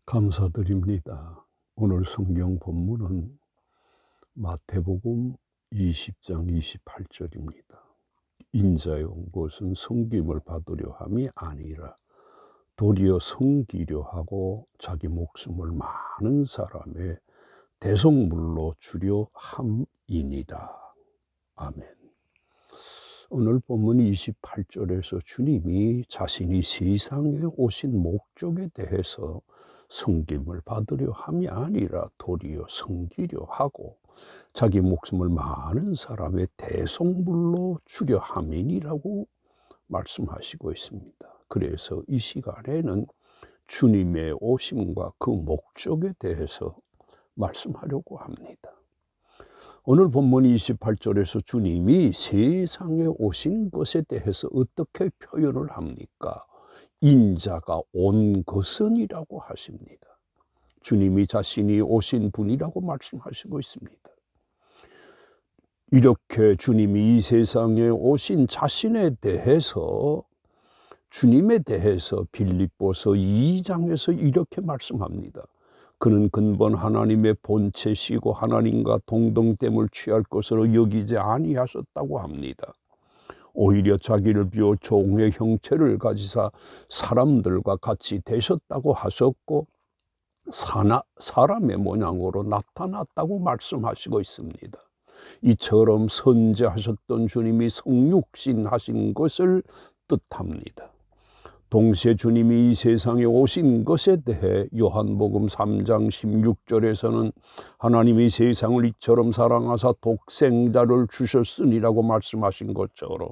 감사드립니다. 오늘 성경 본문은 마태복음 20장 28절입니다. 인자의 온 것은 섬김을 받으려 함이 아니라 도리어 섬기려 하고 자기 목숨을 많은 사람의 대속물로 주려 함이니라. 아멘. 오늘 본문 28절에서 주님이 자신이 세상에 오신 목적에 대해서 섬김을 받으려 함이 아니라 도리어 섬기려 하고 자기 목숨을 많은 사람의 대속물로 주려 함이니라고 말씀하시고 있습니다. 그래서 이 시간에는 주님의 오심과 그 목적에 대해서 말씀하려고 합니다. 오늘 본문 28절에서 주님이 세상에 오신 것에 대해서 어떻게 표현을 합니까? 인자가 온 것은이라고 하십니다. 주님이 자신이 오신 분이라고 말씀하시고 있습니다. 이렇게 주님이 이 세상에 오신 자신에 대해서 주님에 대해서 빌립보서 2장에서 이렇게 말씀합니다. 그는 근본 하나님의 본체시고 하나님과 동등됨을 취할 것으로 여기지 아니하셨다고 합니다. 오히려 자기를 비워 종의 형체를 가지사 사람들과 같이 되셨다고 하셨고 사람의 모양으로 나타났다고 말씀하시고 있습니다. 이처럼 선지하셨던 주님이 성육신 하신 것을 뜻합니다. 동시에 주님이 이 세상에 오신 것에 대해 요한복음 3장 16절에서는 하나님이 세상을 이처럼 사랑하사 독생자를 주셨으니라고 말씀하신 것처럼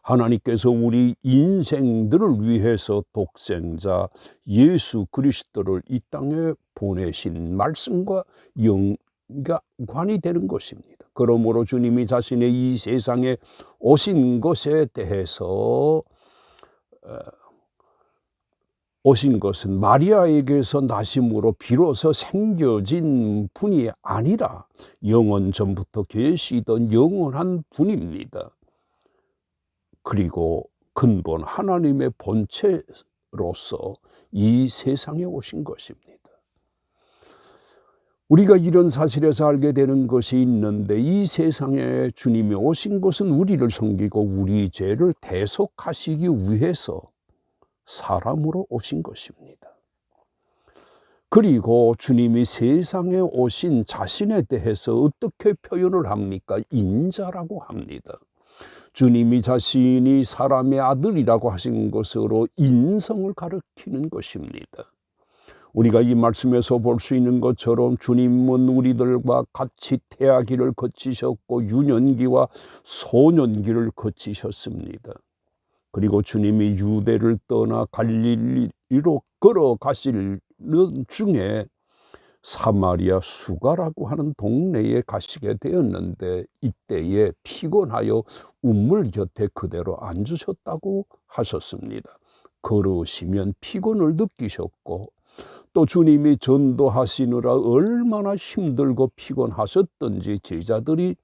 하나님께서 우리 인생들을 위해서 독생자 예수 그리스도를 이 땅에 보내신 말씀과 연관이 되는 것입니다. 그러므로 주님이 자신의 이 세상에 오신 것에 대해서 오신 것은 마리아에게서 나심으로 비로소 생겨진 분이 아니라 영원 전부터 계시던 영원한 분입니다. 그리고 근본 하나님의 본체로서 이 세상에 오신 것입니다. 우리가 이런 사실에서 알게 되는 것이 있는데 이 세상에 주님이 오신 것은 우리를 섬기고 우리 죄를 대속하시기 위해서 사람으로 오신 것입니다. 그리고 주님이 세상에 오신 자신에 대해서 어떻게 표현을 합니까? 인자라고 합니다. 주님이 자신이 사람의 아들이라고 하신 것으로 인성을 가리키는 것입니다. 우리가 이 말씀에서 볼 수 있는 것처럼 주님은 우리들과 같이 태아기를 거치셨고 유년기와 소년기를 거치셨습니다. 그리고 주님이 유대를 떠나 갈릴리로 걸어가시는 중에 사마리아 수가라고 하는 동네에 가시게 되었는데 이때에 피곤하여 우물 곁에 그대로 앉으셨다고 하셨습니다. 걸으시면 피곤을 느끼셨고 또 주님이 전도하시느라 얼마나 힘들고 피곤하셨던지 제자들이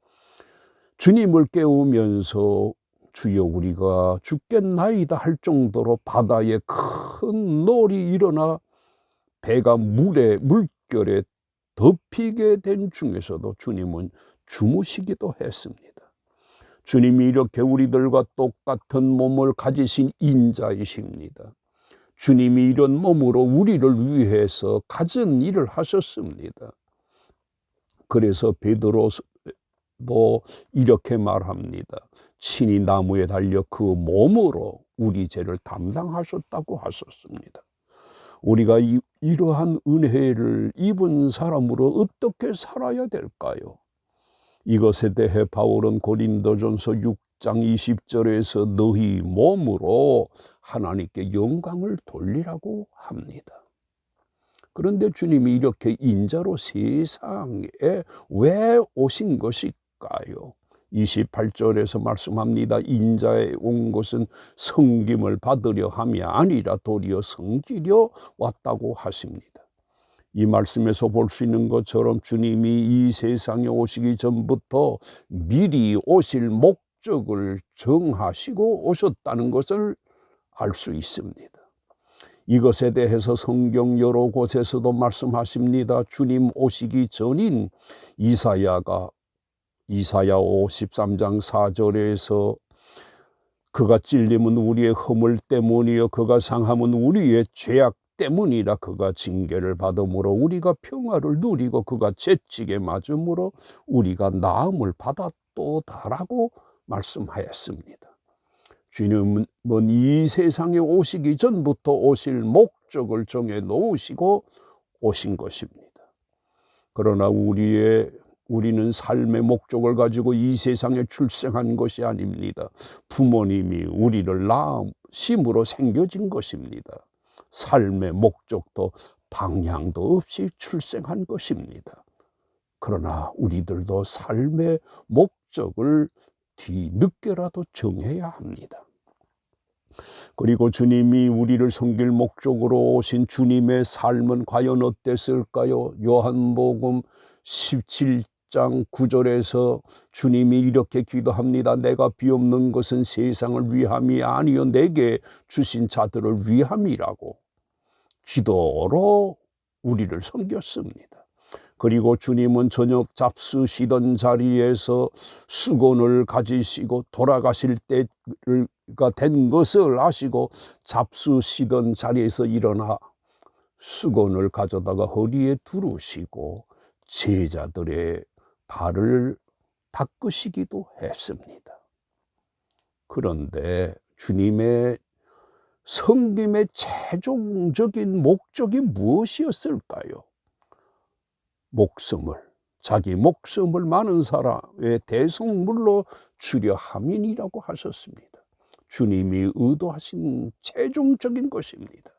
주님을 깨우면서 주여 우리가 죽겠나이다 할 정도로 바다에 큰 놀이 일어나 배가 물결에 덮이게 된 중에서도 주님은 주무시기도 했습니다. 주님이 이렇게 우리들과 똑같은 몸을 가지신 인자이십니다. 주님이 이런 몸으로 우리를 위해서 갖은 일을 하셨습니다. 그래서 베드로도 이렇게 말합니다. 친히 나무에 달려 그 몸으로 우리 죄를 담당하셨다고 하셨습니다. 우리가 이러한 은혜를 입은 사람으로 어떻게 살아야 될까요? 이것에 대해 바울은 고린도전서 6장 20절에서 너희 몸으로 하나님께 영광을 돌리라고 합니다. 그런데 주님이 이렇게 인자로 세상에 왜 오신 것일까요? 28절에서 말씀합니다. 인자에 온 것은 섬김을 받으려 함이 아니라 도리어 섬기려 왔다고 하십니다. 이 말씀에서 볼 수 있는 것처럼 주님이 이 세상에 오시기 전부터 미리 오실 목적을 정하시고 오셨다는 것을 알 수 있습니다. 이것에 대해서 성경 여러 곳에서도 말씀하십니다. 주님 오시기 전인 이사야 53장 4절에서 그가 찔림은 우리의 허물 때문이요 그가 상함은 우리의 죄악 때문이라. 그가 징계를 받음으로 우리가 평화를 누리고 그가 채찍에 맞음으로 우리가 나음을 받았도다라고 말씀하였습니다. 주님은 이 세상에 오시기 전부터 오실 목적을 정해 놓으시고 오신 것입니다. 그러나 우리는 삶의 목적을 가지고 이 세상에 출생한 것이 아닙니다. 부모님이 우리를 낳으심으로 생겨진 것입니다. 삶의 목적도 방향도 없이 출생한 것입니다. 그러나 우리들도 삶의 목적을 뒤늦게라도 정해야 합니다. 그리고 주님이 우리를 섬길 목적으로 오신 주님의 삶은 과연 어땠을까요? 요한복음 17장 9절에서 주님이 이렇게 기도합니다. 내가 비옵는 것은 세상을 위함이 아니요 내게 주신 자들을 위함이라고 기도로 우리를 섬겼습니다. 그리고 주님은 저녁 잡수시던 자리에서 수건을 가지시고 돌아가실 때가 된 것을 아시고 잡수시던 자리에서 일어나 수건을 가져다가 허리에 두르시고 제자들의 발을 닦으시기도 했습니다. 그런데 주님의 섬김의 최종적인 목적이 무엇이었을까요? 자기 목숨을 많은 사람의 대속물로 주려 함이니라고 하셨습니다. 주님이 의도하신 최종적인 것입니다.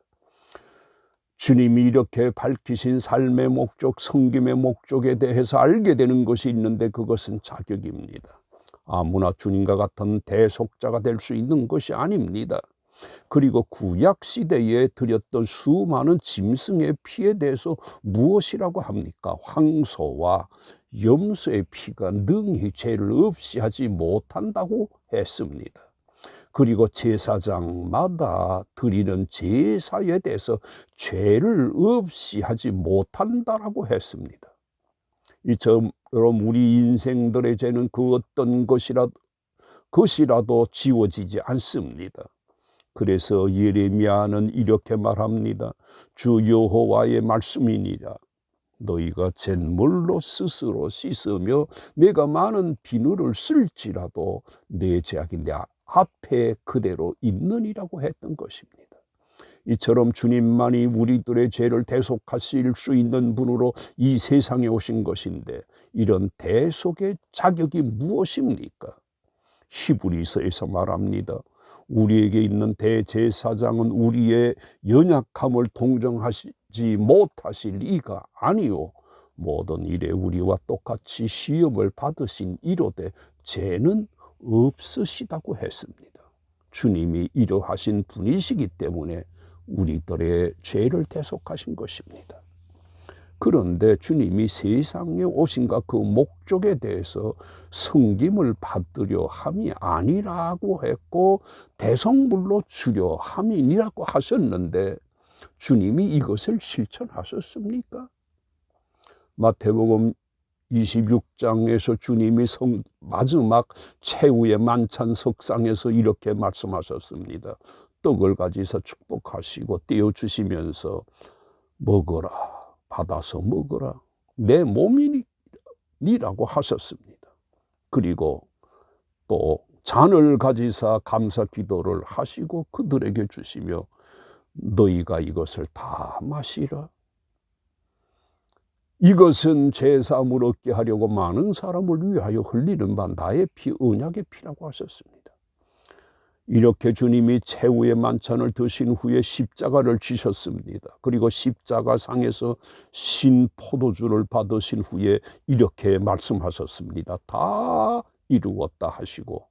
주님이 이렇게 밝히신 삶의 목적, 섬김의 목적에 대해서 알게 되는 것이 있는데 그것은 자격입니다. 아무나 주님과 같은 대속자가 될 수 있는 것이 아닙니다. 그리고 구약 시대에 드렸던 수많은 짐승의 피에 대해서 무엇이라고 합니까? 황소와 염소의 피가 능히 죄를 없이 하지 못한다고 했습니다. 그리고 제사장마다 드리는 제사에 대해서 죄를 없이 하지 못한다라고 했습니다. 이처럼 우리 인생들의 죄는 그 어떤 것이라도 지워지지 않습니다. 그래서 예레미야는 이렇게 말합니다. 주 여호와의 말씀이니라. 너희가 잿물로 스스로 씻으며 내가 많은 비누를 쓸지라도 내 죄악이 내 앞에 그대로 있느니라고 했던 것입니다. 이처럼 주님만이 우리들의 죄를 대속하실 수 있는 분으로 이 세상에 오신 것인데 이런 대속의 자격이 무엇입니까? 히브리서에서 말합니다. 우리에게 있는 대제사장은 우리의 연약함을 동정하지 못하실 이가 아니요 모든 일에 우리와 똑같이 시험을 받으신 이로되 죄는 없으시다고 했습니다. 주님이 이러하신 분이시기 때문에 우리들의 죄를 대속하신 것입니다. 그런데 주님이 세상에 오신가 그 목적에 대해서 섬김을 받으려 함이 아니라고 했고 대성물로 주려 함이니라고 하셨는데 주님이 이것을 실천하셨습니까? 마태복음 26장에서 주님이 마지막 최후의 만찬 석상에서 이렇게 말씀하셨습니다. 떡을 가지사 축복하시고 떼어주시면서 먹어라. 받아서 먹어라. 내 몸이니라고 하셨습니다. 그리고 또 잔을 가지사 감사 기도를 하시고 그들에게 주시며 너희가 이것을 다 마시라. 이것은 제사함을 얻게 하려고 많은 사람을 위하여 흘리는 바 나의 피, 언약의 피라고 하셨습니다. 이렇게 주님이 최후의 만찬을 드신 후에 십자가를 지셨습니다. 그리고 십자가상에서 신 포도주를 받으신 후에 이렇게 말씀하셨습니다. 다 이루었다 하시고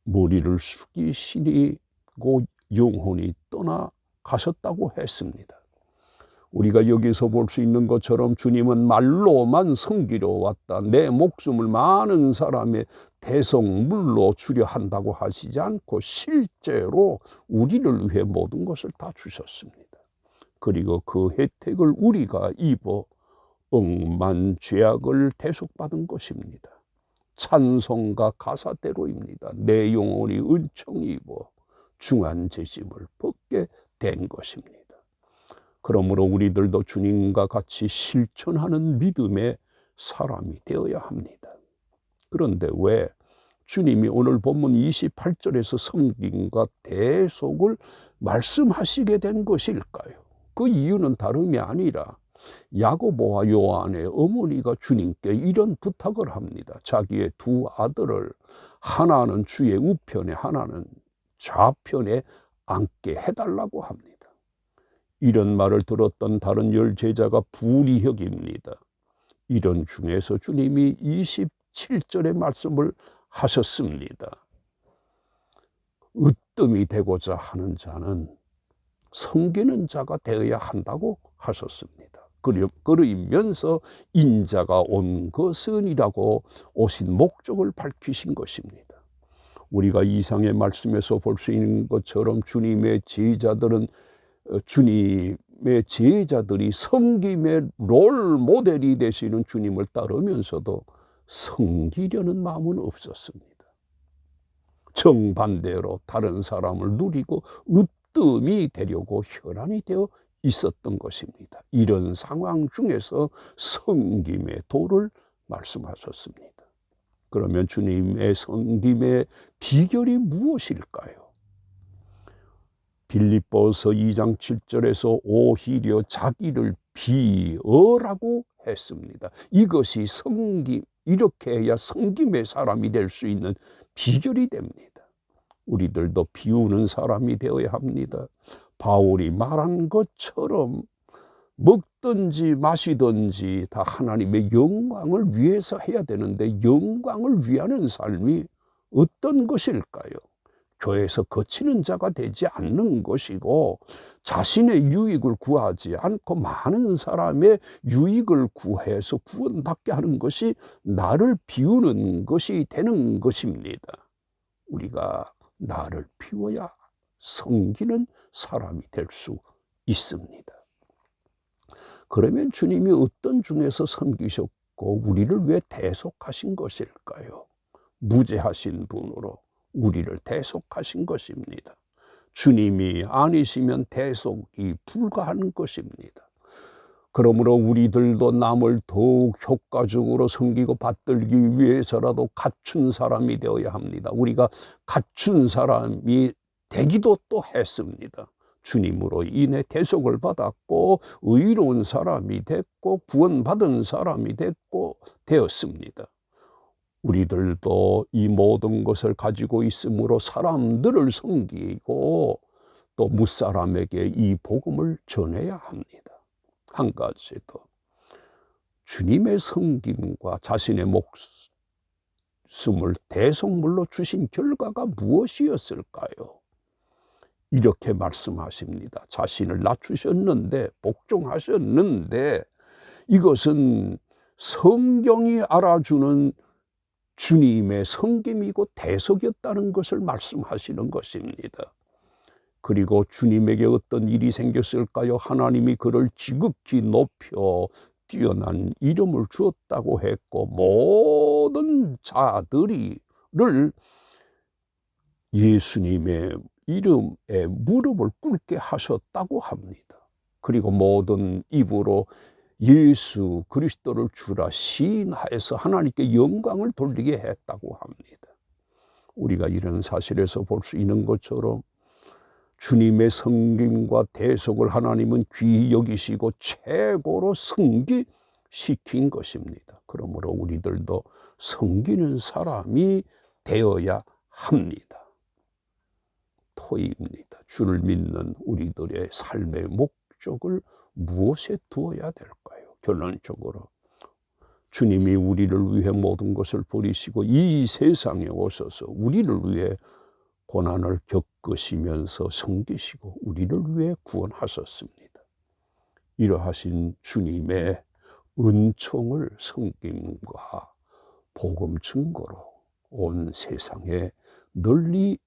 머리를 숙이시고 영혼이 떠나가셨다고 했습니다. 우리가 여기서 볼 수 있는 것처럼 주님은 말로만 섬기려 왔다, 내 목숨을 많은 사람의 대속물로 주려 한다고 하시지 않고 실제로 우리를 위해 모든 것을 다 주셨습니다. 그리고 그 혜택을 우리가 입어 억만 죄악을 대속받은 것입니다. 찬송가 가사대로입니다. 내 영혼이 은총이 입어 중한 죄짐을 벗게 된 것입니다. 그러므로 우리들도 주님과 같이 실천하는 믿음의 사람이 되어야 합니다. 그런데 왜 주님이 오늘 본문 28절에서 섬김과 대속을 말씀하시게 된 것일까요? 그 이유는 다름이 아니라 야고보와 요한의 어머니가 주님께 이런 부탁을 합니다. 자기의 두 아들을 하나는 주의 우편에 하나는 좌편에 앉게 해달라고 합니다. 이런 말을 들었던 다른 열 제자가 불이 여깁니다. 이런 중에서 주님이 27절의 말씀을 하셨습니다. 으뜸이 되고자 하는 자는 섬기는 자가 되어야 한다고 하셨습니다. 그러면서 인자가 온 것은이라고 오신 목적을 밝히신 것입니다. 우리가 이상의 말씀에서 볼 수 있는 것처럼 주님의 제자들이 섬김의 롤 모델이 되시는 주님을 따르면서도 섬기려는 마음은 없었습니다. 정반대로 다른 사람을 누리고 으뜸이 되려고 혈안이 되어 있었던 것입니다. 이런 상황 중에서 섬김의 도를 말씀하셨습니다. 그러면 주님의 섬김의 비결이 무엇일까요? 빌립보서 2장 7절에서 오히려 자기를 비어라고 했습니다. 이것이 이렇게 해야 섬김의 사람이 될 수 있는 비결이 됩니다. 우리들도 비우는 사람이 되어야 합니다. 바울이 말한 것처럼 먹든지 마시든지 다 하나님의 영광을 위해서 해야 되는데, 영광을 위하는 삶이 어떤 것일까요? 교회에서 거치는 자가 되지 않는 것이고, 자신의 유익을 구하지 않고 많은 사람의 유익을 구해서 구원받게 하는 것이 나를 비우는 것이 되는 것입니다. 우리가 나를 비워야 섬기는 사람이 될 수 있습니다. 그러면 주님이 어떤 중에서 섬기셨고 우리를 왜 대속하신 것일까요? 무죄하신 분으로 우리를 대속하신 것입니다. 주님이 아니시면 대속이 불가한 것입니다. 그러므로 우리들도 남을 더욱 효과적으로 섬기고 받들기 위해서라도 갖춘 사람이 되어야 합니다. 우리가 갖춘 사람이 되기도 또 했습니다. 주님으로 인해 대속을 받았고 의로운 사람이 됐고 구원받은 사람이 됐고 되었습니다. 우리들도 이 모든 것을 가지고 있으므로 사람들을 섬기고 또 무사람에게 이 복음을 전해야 합니다. 한 가지 더, 주님의 섬김과 자신의 목숨을 대속물로 주신 결과가 무엇이었을까요? 이렇게 말씀하십니다. 자신을 낮추셨는데, 복종하셨는데, 이것은 성경이 알아주는 주님의 섬김이고 대속이었다는 것을 말씀하시는 것입니다. 그리고 주님에게 어떤 일이 생겼을까요? 하나님이 그를 지극히 높여 뛰어난 이름을 주었다고 했고, 모든 자들을 예수님의 이름에 무릎을 꿇게 하셨다고 합니다. 그리고 모든 입으로 예수 그리스도를 주라 시인하여서 하나님께 영광을 돌리게 했다고 합니다. 우리가 이런 사실에서 볼 수 있는 것처럼 주님의 섬김과 대속을 하나님은 귀히 여기시고 최고로 승기시킨 것입니다. 그러므로 우리들도 섬기는 사람이 되어야 합니다. 토의입니다. 주를 믿는 우리들의 삶의 목적을 무엇에 두어야 될까요? 결론적으로 주님이 우리를 위해 모든 것을 버리시고 이 세상에 오셔서 우리를 위해 고난을 겪으시면서 섬기시고 우리를 위해 구원하셨습니다. 이러하신 주님의 은총을 섬김과 복음 증거로 온 세상에 널리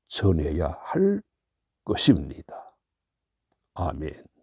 전해야 할 것입니다. 아멘.